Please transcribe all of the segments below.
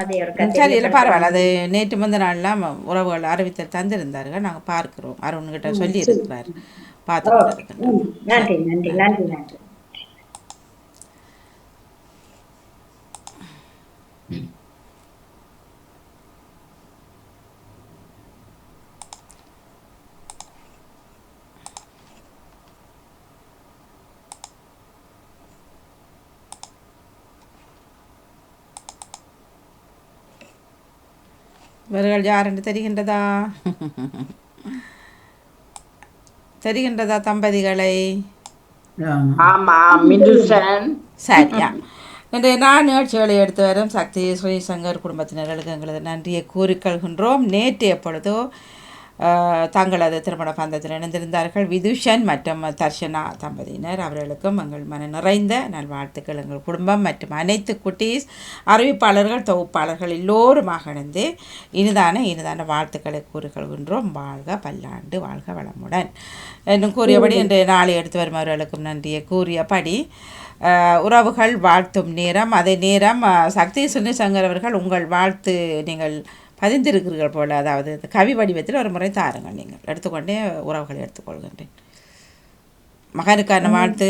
அதை ஒருக்கா சரி இல்லை தெரியப்படுத்தணும். பரவாயில்ல. அது நேற்று முந்த நாள்லாம் உறவுகள் அறிவித்தல் தந்திருந்தார்கள். நாங்கள் பார்க்குறோம். அருண்கிட்ட சொல்லி சரி. இருக்கிறார், பார்த்து கொண்டு ஓகே. இருக்கின்றோம். நன்றி சரி, நன்றி நன்றி. நன்றி நன்றி. இவர்கள் யார் என்று தெரிகின்றதா? தெரிகின்றதா தம்பதிகளை? ஆமாம், மிதுசன். சரியா. இன்றைய நான் நிகழ்ச்சிகளை எடுத்து வரும் சக்தி ஸ்ரீசங்கர் குடும்பத்தினர்களுக்கு எங்களது நன்றியை கூறிக்கொள்கின்றோம். நேற்று எப்பொழுதோ தங்களது திருமண பந்தத்தில் இணைந்திருந்தார்கள் விதுஷன் மற்றும் தர்ஷனா தம்பதியினர். அவர்களுக்கும் எங்கள் மன நிறைந்த நல்வாழ்த்துக்கள். எங்கள் குடும்பம் மற்றும் அனைத்து குட்டீஸ் அறிவிப்பாளர்கள் தொகுப்பாளர்கள் எல்லோருமாக இணைந்து இனிதான வாழ்த்துக்களை கூறிக்கொள்கின்றோம். வாழ்க பல்லாண்டு, வாழ்க வளமுடன் என்னும் கூறியபடி இன்று நாளை எடுத்து வரும் அவர்களுக்கும் நன்றியை கூறியபடி உறவுகள் வாழ்த்தும் நேரம். அதே நேரம் சக்தி சுனிசங்கர் அவர்கள் உங்கள் வாழ்த்து நீங்கள் பதிந்திருக்கிறீர்கள் போல், அதாவது கவி வடிவத்தில் ஒரு முறை தாருங்கள். நீங்கள் எடுத்துக்கொண்டே உறவுகளை எடுத்துக்கொள்கின்றேன். மகனுக்கான வாழ்த்து.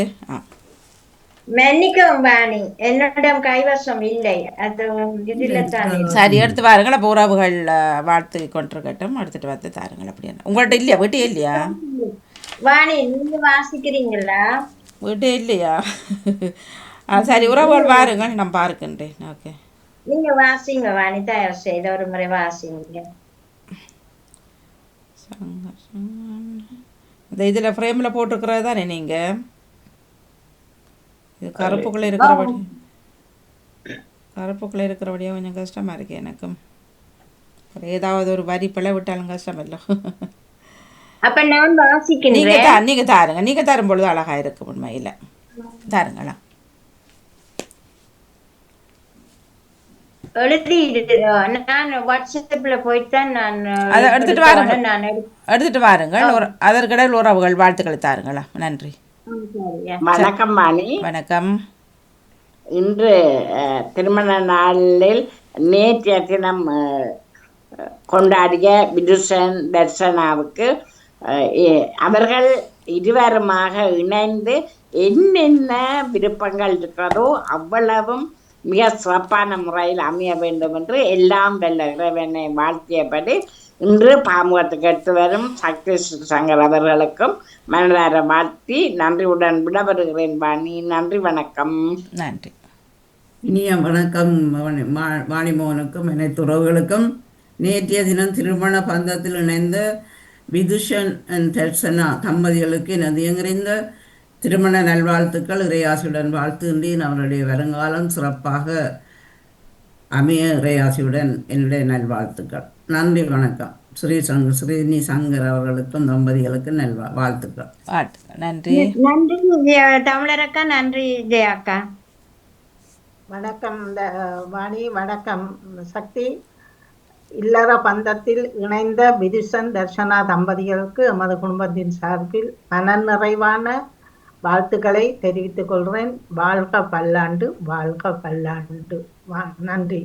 மன்னிக்கவும் வாணி, என்னிடம் கைவசம் இல்லை, அது இதுல தான் சரி, எடுத்து வாருங்கள். அப்போ உறவுகள் வாழ்த்து கொண்டிருக்கட்டும், எடுத்துட்டு வந்து தாருங்கள். அப்படின்னா உங்கள்கிட்ட இல்லையா? வீட்டே இல்லையா வாணி? நீங்க வாசிக்கிறீங்களா? வீட்டே இல்லையா? சரி, உறவுகள் வாருங்கள், நான் பார்க்கின்றேன். ஓகே, நீங்க வாசிங்க வாணி, தயார் செய்த ஒரு முறை வாசிங்க. இந்த இதில் ஃப்ரேமில் போட்டிருக்கிறது தானே நீங்கள்? இது கருப்புக்குள்ளே இருக்கிறபடியாக கொஞ்சம் கஷ்டமாக இருக்கு எனக்கும். ஏதாவது ஒரு வரி பிழை விட்டாலும் கஷ்டம் இல்லை. அப்ப நான் வாசிக்கிறேன். நீங்க தாருங்க. நீங்க தரும் பொழுது அழகா இருக்கு. உண்மையில் தாருங்களா? எழுதி நான் வாட்ஸ்அப்ல போயிட்டேன். நான் அதை எடுத்துட்டு வாருங்க. எடுத்துட்டு வாருங்கள். அதற்கிடையில் உறவுகள் வாழ்த்துக்களை தாருங்களா? நன்றி. வணக்கம் வாணி. வணக்கம். இன்று திருமண நாளில் நேற்றைய தினம் கொண்டாடிய விதுஷன் தர்சனாவுக்கு அவர்கள் இருவருமாக இணைந்து என்னென்ன விருப்பங்கள் இருக்கிறதோ அவ்வளவும் மிக சிறப்பான முறையில் அமைய வேண்டும் என்று எல்லாம் வெல்ல இறைவனை வாழ்த்தியபடி இன்று பாமுகத்துக்கு எடுத்து வரும் சக்தி சங்கர் அவர்களுக்கும் மனதார வாழ்த்தி நன்றியுடன் விடவருகிறேன் வாணி. நன்றி, வணக்கம். நன்றி. இனிய வணக்கம் வாணிமோகனுக்கும் அனைத்து உறவுகளுக்கும். நேற்றைய தினம் திருமண பந்தத்தில் இணைந்த விதுஷன் தர்சனா தம்பதிகளுக்கு எனது எங்கிருந்த திருமண நல்வாழ்த்துக்கள். இறையாசியுடன் வாழ்த்துகின்றேன். அவருடைய வருங்காலம் சிறப்பாக அமைய இறையாசியுடன் என்னுடைய நல்வாழ்த்துக்கள். நன்றி, வணக்கம். ஸ்ரீனி சங்கர் அவர்களுக்கும் தம்பதிகளுக்கு வாழ்த்துக்கள். நன்றி. நன்றி தமிழரக்கா. நன்றி ஜெயாக்கா. வணக்கம் வாணி. வணக்கம் சக்தி. இல்லற பந்தத்தில் இணைந்த விதுஷன் தர்ஷனா தம்பதிகளுக்கு எமது குடும்பத்தின் சார்பில் மன நிறைவான வாழ்த்துக்களை தெரிவித்துக் கொள்கிறேன். வாழ்க பல்லாண்டு, வாழ்க பல்லாண்டு. நன்றி.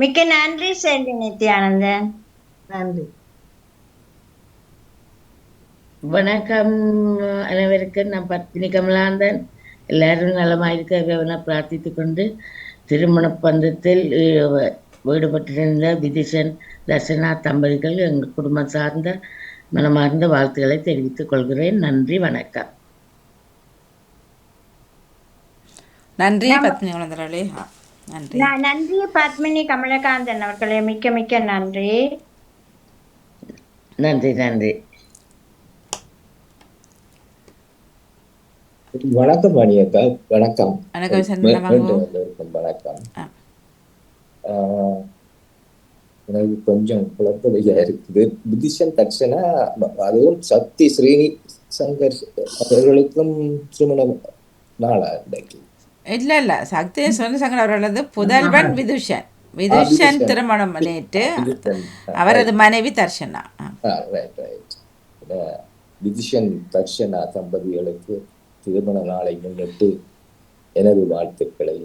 மிக்க நன்றி செல்வி நித்யானந்தன். நன்றி. வணக்கம் அனைவருக்கும். நான் பத்மினி கமலாந்தன். எல்லாரும் நலமாயிருக்க பிரார்த்தித்து கொண்டு திருமண பந்தத்தில் ஈடுபட்டிருந்த விதுஷன் தர்சனா தம்பதிகள் எங்கள் குடும்பம் சார்ந்த மனமார்ந்த வாழ்த்துக்களை தெரிவித்துக் கொள்கிறேன். நன்றி, வணக்கம். நன்றி பத்மினி குழந்தைகளே. நன்றி. நன்றி பத்மினி கமலகாந்தன் அவர்களே. மிக்க மிக்க நன்றி. நன்றி. நன்றி. வணக்கம் மணியக்கா. வணக்கம். வணக்கம். எனக்கு கொஞ்சம் குழப்பதையா இருக்குது. விதுஷன் தர்ஷனா அதுவும் சக்தி ஸ்ரீனி சங்கர் அவர்களுக்கும் திருமண நாளா இன்றைக்கு? இல்ல சக்தி சுனிசங்கர் அவர்களது புதல்வன் விதுஷன் திருமணம் நேற்று. அவரது மனைவி தர்ஷனா. விதுஷன் தர்ஷனா தம்பதிகளுக்கு திருமண நாளை முன்னிட்டு எனது வாழ்த்துக்களை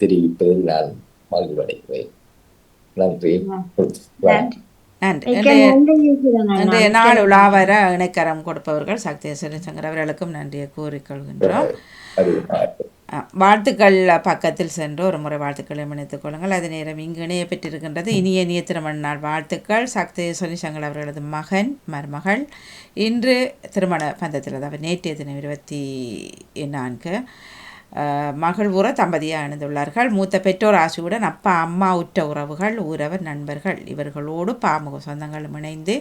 தெரிவிப்பதில் நான் மகிழ்வடைகிறேன். நன்றி. நன்றி. நன்றி. மிக்க நன்றி ஈஸ்வரன் அண்ணா. இன்றைய மிக்க நாள் நன்றி. உலாவர இணைக்கரம் கொடுப்பவர்கள் சக்தி சிவசங்கர் அவர்களுக்கும் நன்றியை கூறிக்கொள்கின்றோம். வாழ்த்துக்கள் பக்கத்தில் சென்று ஒரு முறை வாழ்த்துக்களை இணைத்துக் கொள்ளுங்கள். அதே நேரம் இங்கு இணைய பெற்றிருக்கின்றது இனிய திருமண நாள் வாழ்த்துக்கள். சக்தி சிவசங்கர் அவர்களது மகன் மருமகள் இன்று திருமண பந்தத்தில், அதாவது நேற்றைய தினம் 24 மகிழ்வுற தம்பதியாக இணைந்துள்ளார்கள். மூத்த பெற்றோர் ஆசியுடன் அப்பா அம்மா உற்ற உறவுகள் ஊரவர் நண்பர்கள் இவர்களோடு பாமுக சொந்தங்களும் இணைந்து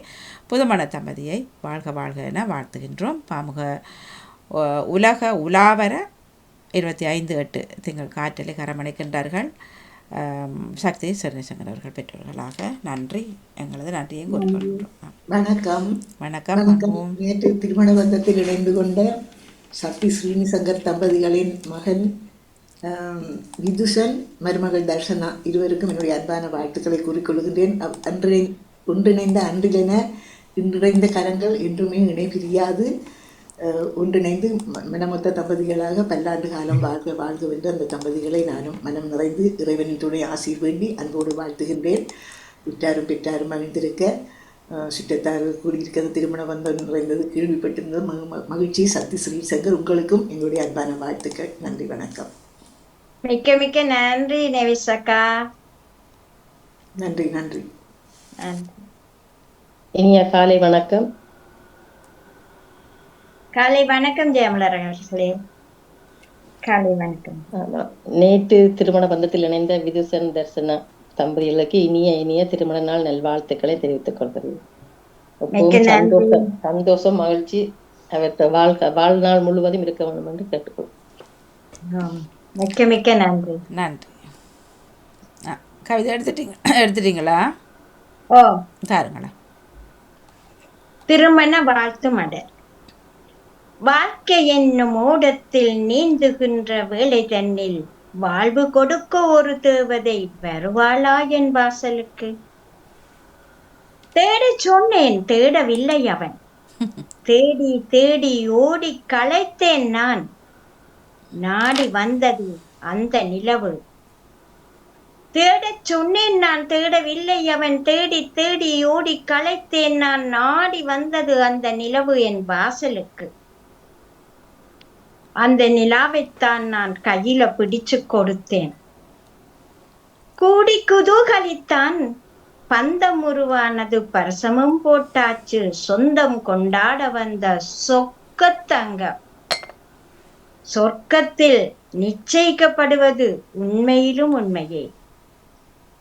புதுமண தம்பதியை வாழ்க வாழ்க என வாழ்த்துகின்றோம். பாமுக உலக உலாவர 25/8 திங்கள் காற்றலை கரமணைக்கின்றார்கள். சக்தி சிவசங்கர் அவர்கள் பெற்றோர்களாக நன்றி, எங்களது நன்றியை கூறிக்கொள்கின்றோம். வணக்கம். வணக்கம். நேற்று திருமண பந்தத்தில் இணைந்து கொண்ட சக்தி ஸ்ரீனிசங்கர் தம்பதிகளின் மகன் விதுஷன், மருமகள் தர்ஷனா இருவருக்கும் என்னுடைய அன்பான வாழ்த்துக்களை கூறிக்கொள்கின்றேன். ஒன்றிணைந்த அன்றிலென இன்றிணைந்த கரங்கள் என்றுமே இணைபிரியாது ஒன்றிணைந்து மனமொத்த தம்பதிகளாக பல்லாண்டு காலம் வாழ்க வாழ்க வென்று அந்த தம்பதிகளை நானும் மனம் நிறைந்து இறைவனின் துணை ஆசீர் வேண்டி அன்போடு வாழ்த்துகின்றேன். விட்டாரும் பெற்றாரும் மகிழ்ந்திருக்க, சுற்றத்தார் கூடியிருக்கிறது திருமண பந்தம் நிறைந்தது கேள்விப்பட்டிருந்தது மகிழ்ச்சி. சக்தி ஸ்ரீசங்கர் உங்களுக்கும் எங்களுடைய அன்பான வாழ்த்துக்கள். நன்றி, வணக்கம். மிக்க மிக்க நன்றி நேவிசக்கா. நன்றி நன்றி. இனிய காலை வணக்கம். காலை வணக்கம் ஜெயமலரே. காலை வணக்கம். நேற்று திருமண பந்தத்தில் இணைந்த விதுசன் தர்சனா தம்பதிகளுக்கு இனிய திருமண நாள் நல்வாழ்த்துக்களை தெரிவித்துக் கொள்கிறேன். சந்தோஷம் மகிழ்ச்சி அவர் வாழ்நாள் முழுவதும் இருக்க வேண்டும் என்று கேட்டுக்கொள்கிறேன். மிக்க மிக்க நன்றி. நன்றி. கவிதை எடுத்துட்டீங்களா? ஓ, தாருங்களா. திருமண வாழ்த்து மடர். வாழ்க்கை என்னும் ஓடத்தில் நீந்துகின்ற வேளை தன்னில் வாழ்வு கொடுக்க ஒரு தேவதை வருவாளா என் வாசலுக்கு? தேடச் சொன்னேன், தேடவில்லை அவன். தேடி தேடி ஓடி களைத்தேன் நான். நாடி வந்தது அந்த நிலவு. தேடச் சொன்னேன் நான், தேடவில்லை அவன். தேடி தேடி ஓடி களைத்தேன் நான். நாடி வந்தது அந்த நிலவு என் வாசலுக்கு. அந்த நிலாவைத்தான் நான் கையில பிடிச்சு கொடுத்தேன். கூடி குதூகலித்தான். பந்தம் உருவானது, பரசமும் போட்டாச்சு. சொந்தம் கொண்டாட வந்த சொக்கத்தங்க. சொர்க்கத்தில் நிச்சயிக்கப்படுவது உண்மையிலும் உண்மையே.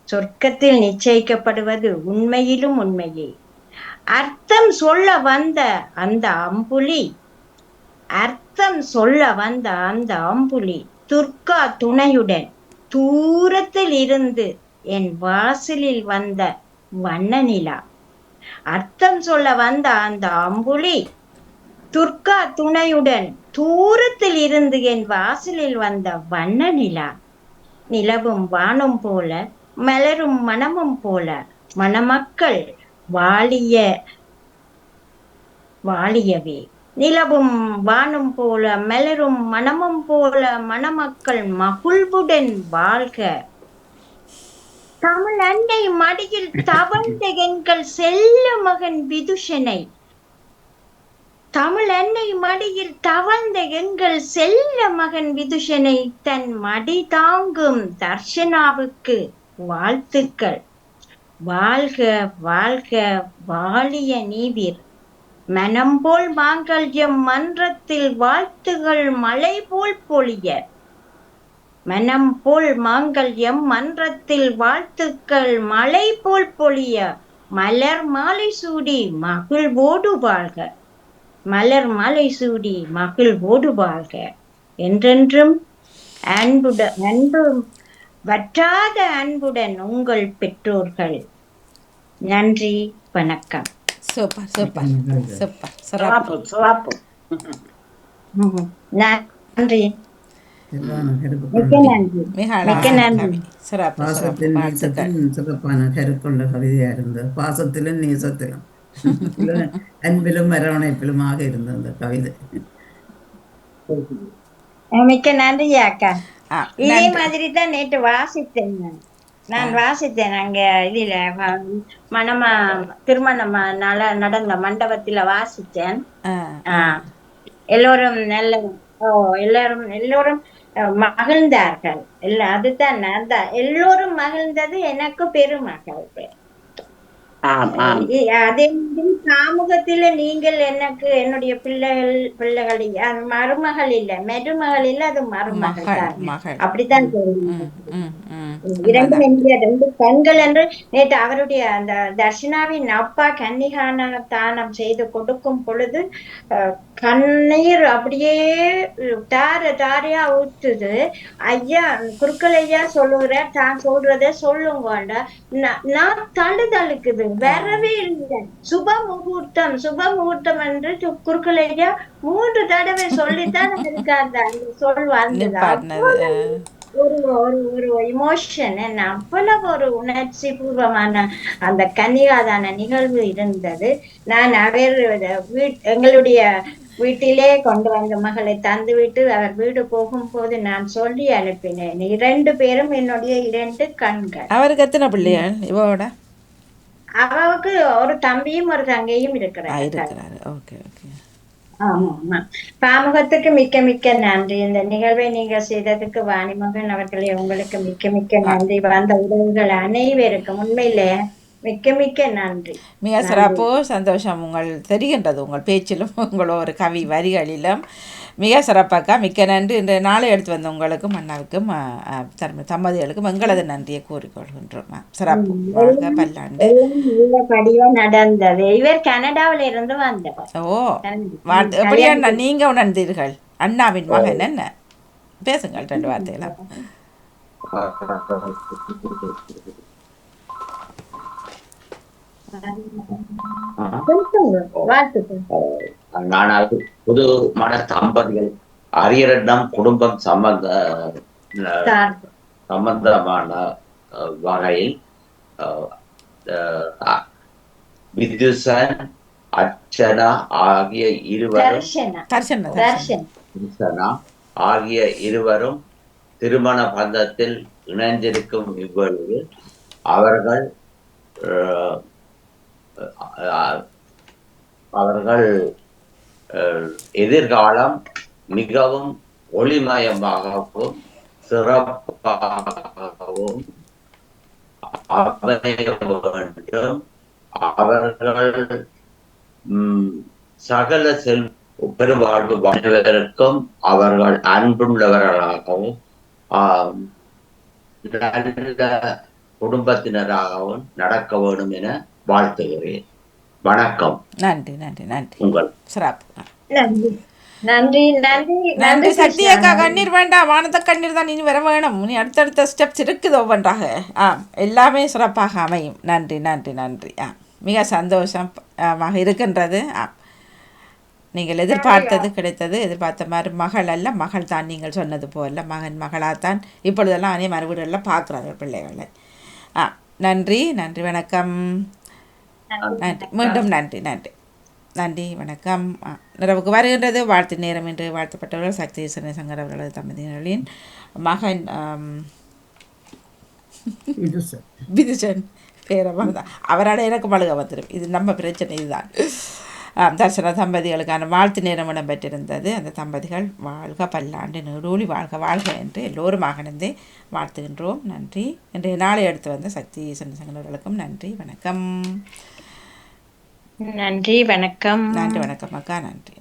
சொர்க்கத்தில் நிச்சயிக்கப்படுவது உண்மையிலும் உண்மையே. அர்த்தம் சொல்ல வந்த அந்த அம்புலி, அர்த்தம் சொல்ல வந்த அந்த அம்புலி துர்கா துணையுடன் தூரத்தில் இருந்து என் வாசலில் வந்த வண்ண நிலா. அர்த்தம் சொல்ல வந்த அந்த அம்புலி துர்கா துணையுடன் தூரத்தில் இருந்து என் வாசலில் வந்த வண்ண நிலா. நிலவும் வானும் போல, மலரும் மனமும் போல, மணமக்கள் வாழியவே. நிலவும் வானும் போல, மலரும் மனமும் போல, மணமக்கள் மகிழ்வுடன் வாழ்க. தமிழ் அன்னை மடியில் தவழ்ந்த எங்கள் செல்ல மகன் விதுஷனை, தமிழ் அன்னை மடியில் தவழ்ந்த எங்கள் செல்ல மகன் விதுஷனை தன் மடி தாங்கும் தர்ஷனாவுக்கு வாழ்த்துக்கள். வாழ்க வாழ்க வாழிய நீவீர். மனம் போல் மாங்கல்யம் மன்றத்தில் வாழ்த்துகள் மழை போல் பொழிய. மனம் போல் மாங்கல்யம் மன்றத்தில் வாழ்த்துக்கள் மழை போல் பொழிய. மலர் மாலை சூடி மகிழ்வோடு வாழ்க. மலர் மாலை சூடி மகிழ்வோடு வாழ்க. என்றென்றும் அன்பும் வற்றாத அன்புடன் உங்கள் பெற்றோர்கள். நன்றி, வணக்கம். Super super super. சிறப்பு சிறப்பு. நன்றி, மிக்க நன்றி, மிக்க நன்றி. பாசத்தின் நேசத்திலும் சிறப்பான கருக்கொண்ட கவிதையா இருந்தது. பாசத்திலும் நேசத்திலும் அன்பிலும் அரவணைப்பிலுமாக இருந்த அந்த கவிதை. மிக்க நன்றி அக்கா. இதே மாதிரி தான் நேற்று வாசித்தேன். நான் வாசித்தேன் அங்க இதுல மணமா திருமணம் நடந்த மண்டபத்துல வாசித்தேன். எல்லோரும் நல்ல எல்லோரும் மகிழ்ந்தார்கள். அதுதான் எல்லோரும் மகிழ்ந்தது எனக்கு பெருமகிழ்வு. அதே சமூகத்தில நீங்கள் எனக்கு என்னுடைய பிள்ளைகள் மருமகள் இல்ல, மெருமகள் இல்ல, அது மருமகள் தான். அப்படித்தான் ரெண்டு பெண்கள் என்று நேற்று அவருடைய அந்த தர்ஷனாவின் அப்பா கன்னிகான தானம் செய்து கொடுக்கும் பொழுது கண்ணீர் அப்படியே தாரையா ஊற்றுது. ஐயா குருக்கள் ஐயா சொல்லுகிறார், தான் சொல்றத சொல்லுங்க. நான் தழுக்குது, வரவே இல்லை. சுப முகூர்த்தம் என்று குருக்கள் ஐயா 3 தடவை சொல்லித்தான் எனக்கு அந்த சொல் வந்தது. ஒரு எமோஷன், என்ன அவ்வளவு ஒரு உணர்ச்சி பூர்வமான அந்த கன்னிகாதான நிகழ்வு இருந்தது. நான் எங்களுடைய வீட்டிலே கொண்டு வந்த மகளை தந்துவிட்டு அவர் வீடு போகும்போது நான் சொல்லி அனுப்பினேன், 2 பேரும் என்னுடைய 2 கண்கள். அவருக்கு எத்தனை பிள்ளைகள்? இவோட அவருக்கு ஒரு தம்பியும் ஒரு தங்கையும் இருக்கிறார். ஆமா. பாமுகத்துக்கு மிக்க மிக்க நன்றி. இந்த நிகழ்வை நீங்க செய்ததுக்கு வாணிமகன் அவர்களே உங்களுக்கு மிக்க மிக்க நன்றி. வந்த உறவுகள் அனைவருக்கும் உண்மையிலே மிக்க மிக்க நன்றி. மிக சிறப்பு, சந்தோஷம். உங்கள் தெரிகின்றது உங்கள் பேச்சிலும் உங்களோட கவி வரிகளிலும் மிக சிறப்பாக்கா. மிக்க நன்றி. இன்று நாளை எடுத்து வந்த உங்களுக்கும் அண்ணாவுக்கும் தம்பதிகளுக்கும் எங்களது நன்றியை கூறிக்கொள்கின்றோம். சிறப்பு, வாழ்க பல்லாண்டு. நடந்தது. இவர் கனடாவில இருந்து வந்தவர். ஓ, எப்படியா நீங்க உணர்ந்தீர்கள்? அண்ணாவின் மகன் என்ன? பேசுங்கள் 2 வார்த்தைகளா. நானாவது புது மன தம்பதிகள் அரியரண்டம் குடும்பம் சம்பந்தமான வகையில் விதுசன் அர்ச்சனா ஆகிய இருவரும் திருமண பந்தத்தில் இணைந்திருக்கும் இவ்வளவு அவர்கள் எதிர்காலம் மிகவும் ஒளிமயமாகவும் சிறப்பாகவும் அமைய வேண்டும். அவர்கள் சகல பெருவாழ்வு வாழ்வதற்கும் அவர்கள் அன்புள்ளவர்களாகவும் நல்ல குடும்பத்தினராகவும் நடக்க வேண்டும் என வாழ்த்துகிறேன். வணக்கம். நன்றி நன்றி நன்றி. உங்கள் சிறப்பு. நன்றி நன்றி நன்றி. சக்தி அக்கா, கண்ணீர் வேண்டாம், வானத்த கண்ணீர் தான் இனி வர வேணும். இனி அடுத்தடுத்த ஸ்டெப்ஸ் இருக்குது ஒவ்வொன்றாக. எல்லாமே சிறப்பாக அமையும். நன்றி நன்றி நன்றி. மிக சந்தோஷமாக இருக்கின்றது. நீங்கள் எதிர்பார்த்தது கிடைத்தது. எதிர்பார்த்த மாதிரி மகள் அல்ல, மகள் தான். நீங்கள் சொன்னது போல மகன் மகளாகத்தான் இப்பொழுதெல்லாம் அனைவரும் மறுவீடுகளில் பார்க்குறார்கள் பிள்ளைகளை. நன்றி நன்றி. வணக்கம். நன்றி. மீண்டும் நன்றி நன்றி நன்றி. வணக்கம். நிறைவுக்கு வருகின்றது வாழ்த்து நேரம் என்று வாழ்த்தப்பட்டவர்கள் சக்தி சங்கர் அவர்களது தம்பதிகளின் மகன் விதுசன் பேரமாக தான். அவரால் எனக்கு மழுக வந்துடும். இது நம்ம பிரச்சனை. இதுதான் தர்சன தம்பதிகளுக்கான வாழ்த்து நேரம் இடம்பெற்றிருந்தது. அந்த தம்பதிகள் வாழ்க பல்லாண்டு நீடூழி வாழ்க வாழ்க என்று எல்லோரும் மகனந்தே வாழ்த்துகின்றோம். நன்றி. இன்றைய நாளை எடுத்து வந்த சக்தி சங்கர்களுக்கும் நன்றி. வணக்கம். நன்றி. வணக்கம். நன்றி. வணக்கம் அக்கா. நன்றி.